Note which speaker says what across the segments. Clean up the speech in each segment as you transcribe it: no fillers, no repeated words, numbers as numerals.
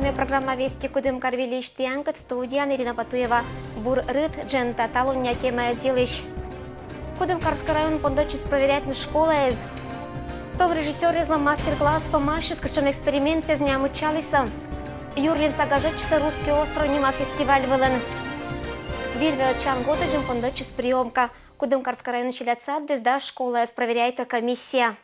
Speaker 1: информационная программа «Вести Кудым Карвилиш Тиангат», студия Ирина Батуева. Бур рыд джента талония тема зилищ. Кудымкарский район пондочис проверять на школу из. Том режиссер изла мастер-класс по машинским экспериментам из ням учалися. Юрлин сагажечся русский остров нима фестиваль вылен. Вильвел чан годыджим пондочис приемка. Кудымкарский район челяца дезда школа из проверяет комиссия.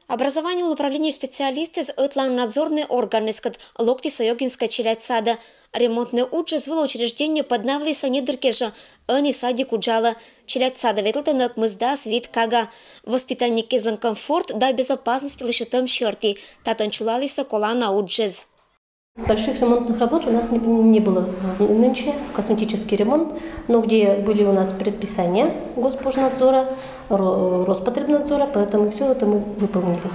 Speaker 1: Образование управления специалисты из надзорные органы скад локти Сойогинска челяцада. Ремонтный уджи звало учреждение поднавли санедыркежа, ани садик уджала. Челяцада ветлтанок мызда свит кага. Воспитание кезлан комфорт да безопасность лишитом щерти. Татанчулалиса колана уджез.
Speaker 2: Больших ремонтных работ у нас не было нынче, косметический ремонт, но где были у нас предписания Госпожнадзора, Роспотребнадзора, поэтому все это мы выполнили.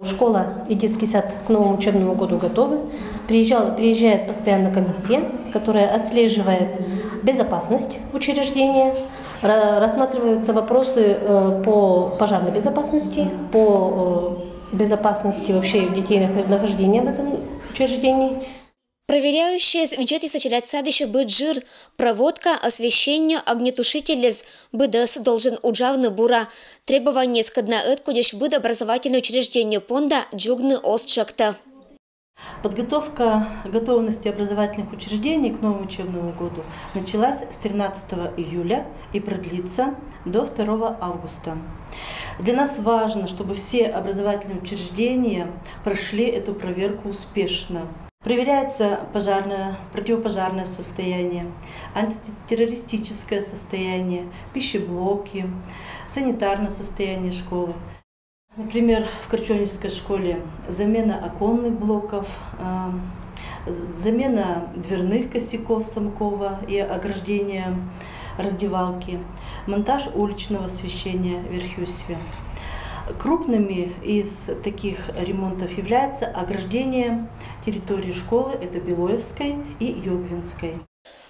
Speaker 2: Школа и детский сад к новому учебному году готовы. Приезжает постоянно комиссия, которая отслеживает безопасность учреждения, рассматриваются вопросы по пожарной безопасности, по безопасности вообще детей нахождения в этом учреждении.
Speaker 1: Проверяющие бюджеты сочетать садище быть жир, проводка, освещение, огнетушитель БДС должен уджавны бура. Требования скадна эткудеш быть образовательное учреждение понда джугны остшакта.
Speaker 3: Подготовка готовности образовательных учреждений к новому учебному году началась с 13 июля и продлится до 2 августа. Для нас важно, чтобы все образовательные учреждения прошли эту проверку успешно. Проверяется противопожарное состояние, антитеррористическое состояние, пищеблоки, санитарное состояние школы. Например, в Корчонежской школе замена оконных блоков, замена дверных косяков Самкова и ограждения раздевалки, монтаж уличного освещения в Верхюсве. Крупными из таких ремонтов является ограждение территории школы, это Белоевской и Йогвинской.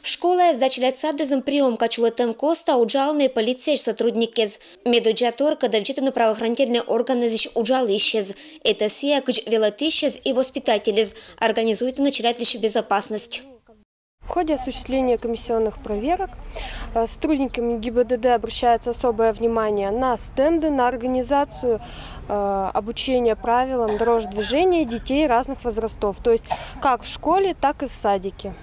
Speaker 1: Школа сдачи садизм приемка чулетем коста уджалные полиция сотрудники з медоджатор, когда вчитаны правоохранительные органы здесь уджал исчез. Это сия кыч велотищез и воспитатели организуют начинать лишь безопасность.
Speaker 4: В ходе осуществления комиссионных проверок сотрудниками ГИБДД обращается особое внимание на стенды, на организацию обучения правилам дорожного движения детей разных возрастов, то есть как в школе, так и в садике.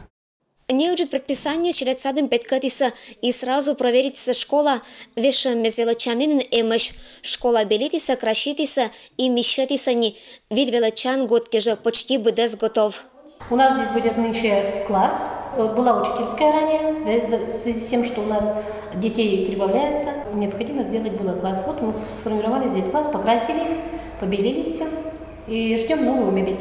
Speaker 1: Не учат предписание челять садом 5 катиса и сразу проверить школа вешем мезвелочанин эмеш, школа белитиса, кращитиса и мещатиса не, ведь велочан годки же почти БДС готов.
Speaker 2: У нас здесь будет нынче класс, была учительская ранее, в связи с тем, что у нас детей прибавляется, необходимо сделать было класс. Вот мы сформировали здесь класс, покрасили, побелили все и ждем новую мебель.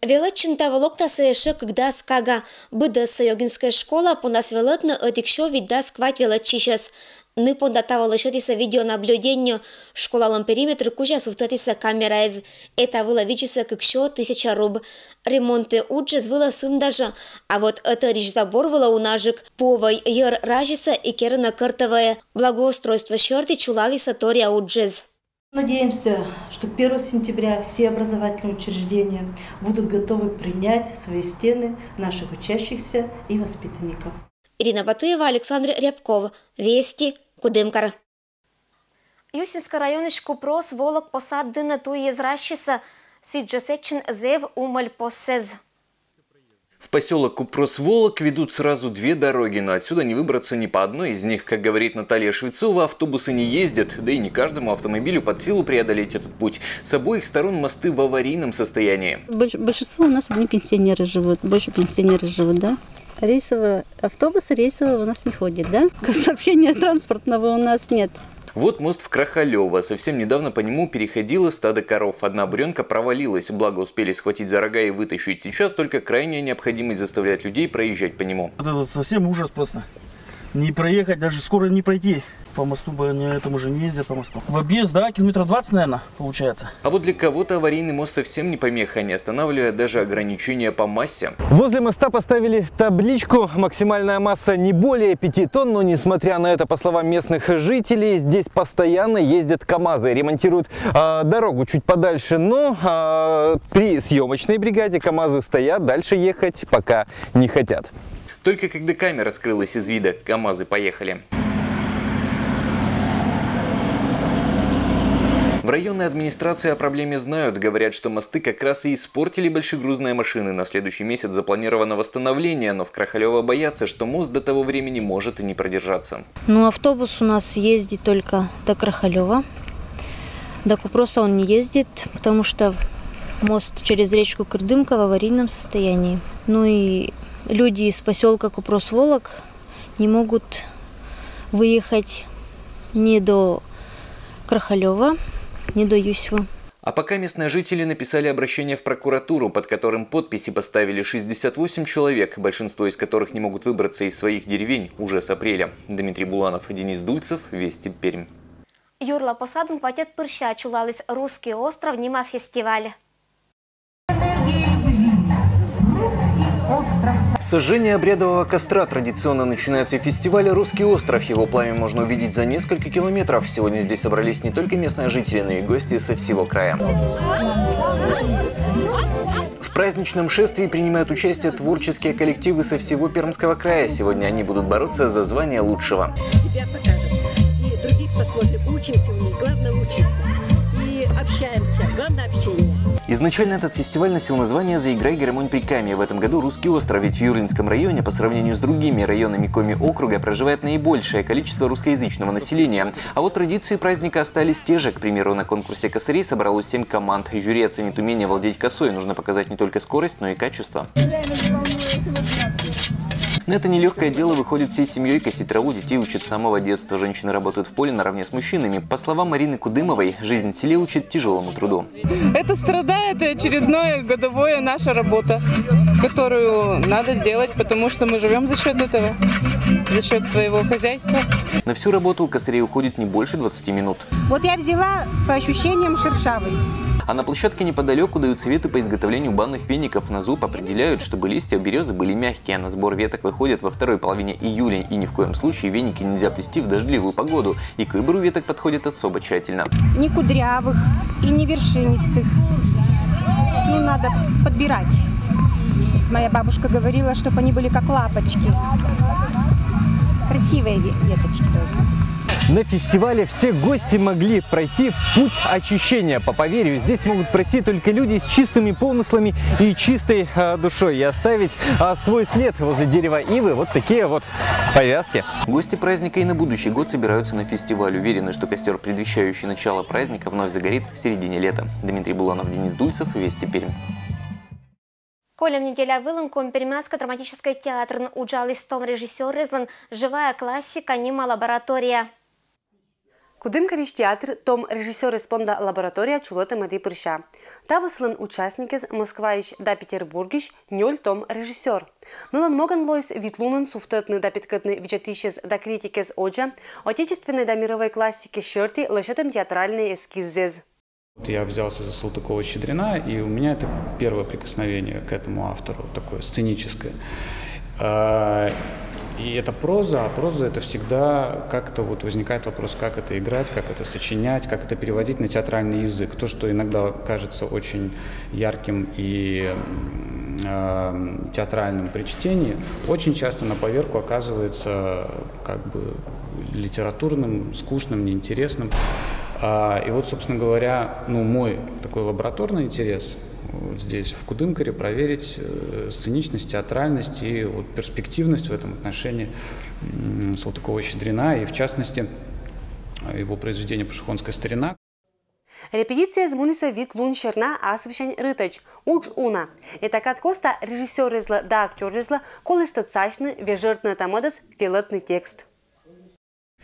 Speaker 1: Величинта волокта саеше, когда скага быда Сойогинская школа по нас велетно отикшо вида сквать величишес. Не пондатава лишитися видеонаблюдению школалом периметр куча суфтатися камера из. Это было вичися кыкшо 1000 руб. Ремонты уджез было сын даже. А вот это речь забор было у нажик. Повой ер ражиса и керна картовая. Благоустройство щерти чулалися тория уджез.
Speaker 3: Надеемся, что 1 сентября все образовательные учреждения будут готовы принять в свои стены наших учащихся и воспитанников.
Speaker 1: Ирина Батуева, Александр Рябков. Вести Кудымкар. Юсинский район Шкупрос волок посад дына туи изращиса сиджасечин зев умаль посез.
Speaker 5: В поселок Купрос-Волок ведут сразу 2 дороги, но отсюда не выбраться ни по одной из них. Как говорит Наталья Швецова, автобусы не ездят, да и не каждому автомобилю под силу преодолеть этот путь. С обоих сторон мосты в аварийном состоянии.
Speaker 6: Большинство у нас одни пенсионеры живут, больше пенсионеры живут, да? Автобуса рейсового у нас не ходит, да? Сообщения транспортного у нас нет.
Speaker 5: Вот мост в Крахалево. Совсем недавно по нему переходило стадо коров. Одна буренка провалилась, благо успели схватить за рога и вытащить. Сейчас только крайняя необходимость заставлять людей проезжать по нему.
Speaker 7: Это вот совсем ужас просто. Не проехать, даже скоро не пройти. По мосту бы они этому же не ездят по мосту. В объезд, да, километров 20, наверное, получается.
Speaker 5: А вот для кого-то аварийный мост совсем не помеха, не останавливая даже ограничения по массе.
Speaker 8: Возле моста поставили табличку. Максимальная масса не более 5 тонн, но несмотря на это, по словам местных жителей, здесь постоянно ездят КАМАЗы. Ремонтируют дорогу чуть подальше, но при съемочной бригаде КАМАЗы стоят, дальше ехать пока не хотят.
Speaker 5: Только когда камера скрылась из вида, КАМАЗы поехали. В районной администрации о проблеме знают. Говорят, что мосты как раз и испортили большегрузные машины. На следующий месяц запланировано восстановление, но в Крахалево боятся, что мост до того времени может и не продержаться.
Speaker 6: Ну, автобус у нас ездит только до Крахалева. До Купроса он не ездит, потому что мост через речку Кырдымка в аварийном состоянии. Ну и люди из поселка Купрос-Волок не могут выехать ни до Крахалева, ни до Юсьва.
Speaker 5: А пока местные жители написали обращение в прокуратуру, под которым подписи поставили 68 человек, большинство из которых не могут выбраться из своих деревень уже с апреля. Дмитрий Буланов, Денис Дульцев, Вести Пермь.
Speaker 1: Юрла посаден пакет пырща чулалис «Русский остров» Нима фестиваль.
Speaker 5: Сожжение обрядового костра традиционно начинается в фестивале «Русский остров». Его пламя можно увидеть за несколько километров. Сегодня здесь собрались не только местные жители, но и гости со всего края. В праздничном шествии принимают участие творческие коллективы со всего Пермского края. Сегодня они будут бороться за звание лучшего.
Speaker 9: Тебя покажем. И других посмотрим. Учимся у них. Главное учиться. И общаемся. Главное общение.
Speaker 5: Изначально этот фестиваль носил название «Заиграй гармонь Прикамья». В этом году «Русский остров», ведь в Юрлинском районе по сравнению с другими районами Коми округа проживает наибольшее количество русскоязычного населения. А вот традиции праздника остались те же. К примеру, на конкурсе косарей собралось 7 команд. Жюри оценит умение владеть косой. Нужно показать не только скорость, но и качество. На это нелегкое дело выходит всей семьей. Косить траву детей учат с самого детства. Женщины работают в поле наравне с мужчинами. По словам Марины Кудымовой, жизнь в селе учит тяжелому труду.
Speaker 10: Это страдает, это очередная годовая наша работа, которую надо сделать, потому что мы живем за счет этого, за счет своего хозяйства.
Speaker 5: На всю работу у косарей уходит не больше 20 минут.
Speaker 11: Вот я взяла по ощущениям шершавый.
Speaker 5: А на площадке неподалеку дают советы по изготовлению банных веников. На зуб определяют, чтобы листья у березы были мягкие. На сбор веток выходят во второй половине июля. И ни в коем случае веники нельзя плести в дождливую погоду. И к выбору веток подходят особо тщательно.
Speaker 11: Ни кудрявых и не вершинистых. Ну, надо подбирать. Моя бабушка говорила, чтобы они были как лапочки. Красивые веточки тоже.
Speaker 8: На фестивале все гости могли пройти путь очищения. По поверью, здесь могут пройти только люди с чистыми помыслами и чистой душой. И оставить свой след возле дерева ивы. Вот такие вот повязки.
Speaker 5: Гости праздника и на будущий год собираются на фестиваль. Уверены, что костер, предвещающий начало праздника, вновь загорит в середине лета. Дмитрий Буланов, Денис Дульцев, Вести Пермь.
Speaker 1: Колем неделя вылынком Пермянско-драматический театр уджалис том режиссер резлан «Живая классика, Нима лаборатория».
Speaker 12: Кудымкариш театр том режиссер респонда лаборатория чулота Мади Пырща. Тавуслан участникес Москваиш да Петербургиш нёль том режиссер. Нолан моган лоис витлунан суфтатны да питкатны вичатишес да критикес оджа, отечественной да мировой классики шерти лошадом театральный эскизез.
Speaker 13: Я взялся за Салтыкова-Щедрина, и у меня это первое прикосновение к этому автору, такое сценическое. И это проза, а проза это всегда как-то вот возникает вопрос, как это играть, как это сочинять, как это переводить на театральный язык. То, что иногда кажется очень ярким и театральным при чтении, очень часто на поверку оказывается как бы литературным, скучным, неинтересным. И вот, собственно говоря, мой такой лабораторный интерес вот здесь, в Кудымкаре, проверить сценичность, театральность и вот перспективность в этом отношении Салтыкова-Щедрина и, в частности, его произведения «Пашихонская старина».
Speaker 12: Репетиция с Муниса вид лун черна асвещен рытач. Уч уна. Это как коста режиссер резла да актер резла, коли стацачный, вежертный тамодас, пилотный текст.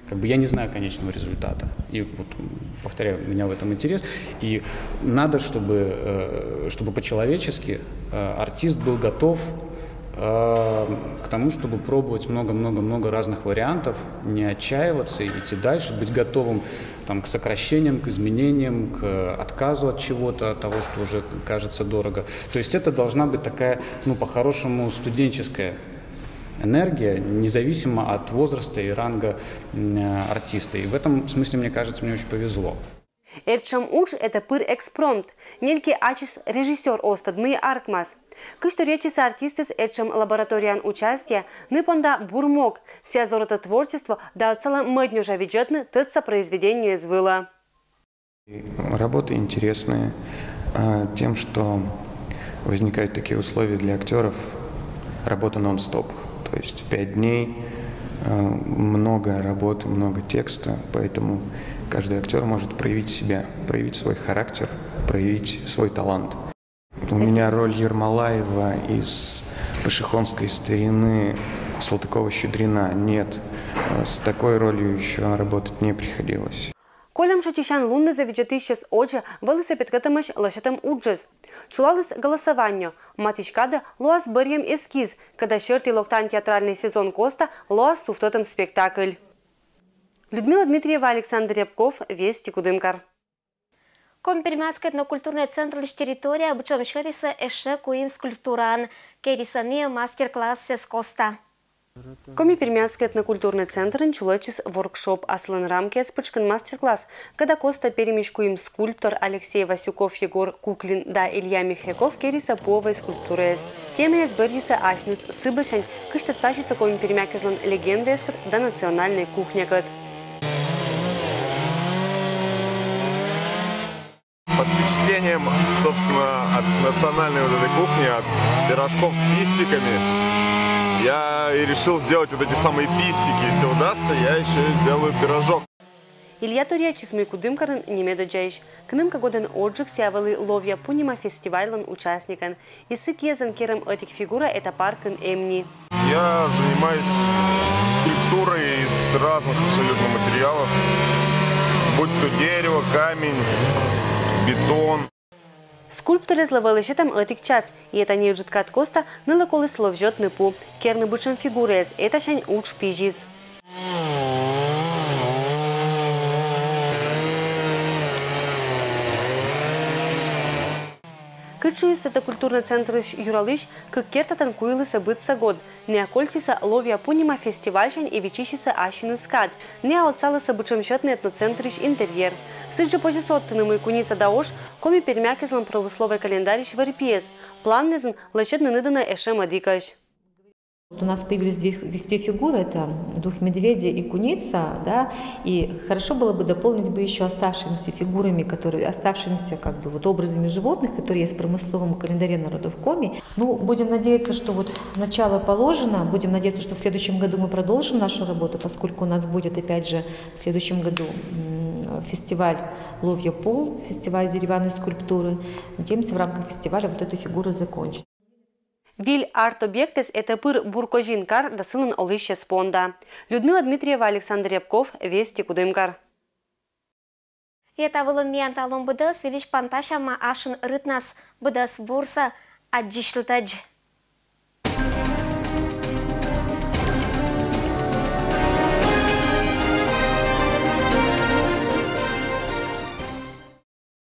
Speaker 13: Как бы я не знаю конечного результата. И вот, повторяю, у меня в этом интерес. И надо, чтобы по-человечески артист был готов к тому, чтобы пробовать много-много-много разных вариантов, не отчаиваться и идти дальше, быть готовым там, к сокращениям, к изменениям, к отказу от чего-то, от того, что уже кажется дорого. То есть это должна быть такая, ну, по-хорошему, студенческая энергия, независимо от возраста и ранга артиста. И в этом смысле, мне кажется, мне очень повезло.
Speaker 12: Эрчам уж это пыр экспромт. Нельки ачис режиссер остад мы аркмас. Кышто речиса артисты с эрчам лабораториян участия ныпонда бурмок. Ся зорота творчество да цела мыднюжа виджетны тыца произведению извыла.
Speaker 14: Работы интересные тем, что возникают такие условия для актеров. Работа нон-стоп. То есть 5 дней, много работы, много текста, поэтому каждый актер может проявить себя, проявить свой характер, проявить свой талант. У меня роль Ермолаева из пашихонской старины Салтыкова-Щедрина. Нет, с такой ролью еще работать не приходилось.
Speaker 12: Колем шачищан лунны завиджатищес отже вылысы петкатамыш лошатам уджез. Чулалыс голосованию. Матичкада луас бырьем эскиз, когда черти локтан театральный сезон Коста луас суфтотом спектакль. Людмила Дмитриева, Александр Рябков, Вести Кудымкар.
Speaker 1: Компермятская этнокультурный центр лишь территория обучен шериса эше куим скульптуран, керисания мастер-класс с Коста.
Speaker 12: Компермятский этнокультурный центр началось воркшоп аслан рамки спичкан мастер-класс, когда Коста перемешкуем скульптор Алексей Васюков, Егор Куклин да Илья Михряков кериса повой скульптуры. Теме сбердиса ашнис сыбышань, кышта цачится компермякизлан легенды да национальной кухня.
Speaker 15: Под впечатлением, собственно, от национальной вот этой кухни, от пирожков с пистиками, я и решил сделать вот эти самые пистики. Если удастся, я еще сделаю пирожок.
Speaker 12: Илья Турячис мы Кудымкарын немедо джейш. К ним годен отжиг сявали ловья пунима фестивален участникан. И сыкезан керам этих фигура это паркан эмни.
Speaker 15: Я занимаюсь скульптурой из разных абсолютно материалов. Будь то дерево, камень, бетон.
Speaker 12: Скульпторы зловали ще там этих час, и это не жидка от Коста, ныла коли словжет непу. Керны бучен фигурез, это шань уч пижиз. Кычуис это культурный центр Юралыш, как керта танкуилы событся год. Не окольтиса ловья пунима фестивальшань и вечищиса ашины скат. Не отцалы событчем счетный этноцентриш интерьер. Сыджи пожесоттыным и куница даош, коми пермякизлан правословый календариш варпиез. Планнезн лощетный ныдана эшема дикаш.
Speaker 16: У нас появились две фигуры, это дух медведя и куница, да, и хорошо было бы дополнить бы еще оставшимися фигурами, оставшимися как бы вот образами животных, которые есть в промысловом календаре народов Коми. Ну, будем надеяться, что вот начало положено, будем надеяться, что в следующем году мы продолжим нашу работу, поскольку у нас будет опять же в следующем году фестиваль Ловья Пол, фестиваль деревянной скульптуры. Надеемся в рамках фестиваля вот эту фигуру закончить.
Speaker 12: Виль арт-объектес это пыр буркожинкар да сылын олыще спонда. Людмила Дмитриева, Александр Рябков, Вести Кудымкар.
Speaker 1: И это было мианталом быдас, велич панташа ма ашин рытнас быдас бурса аджишлтадж.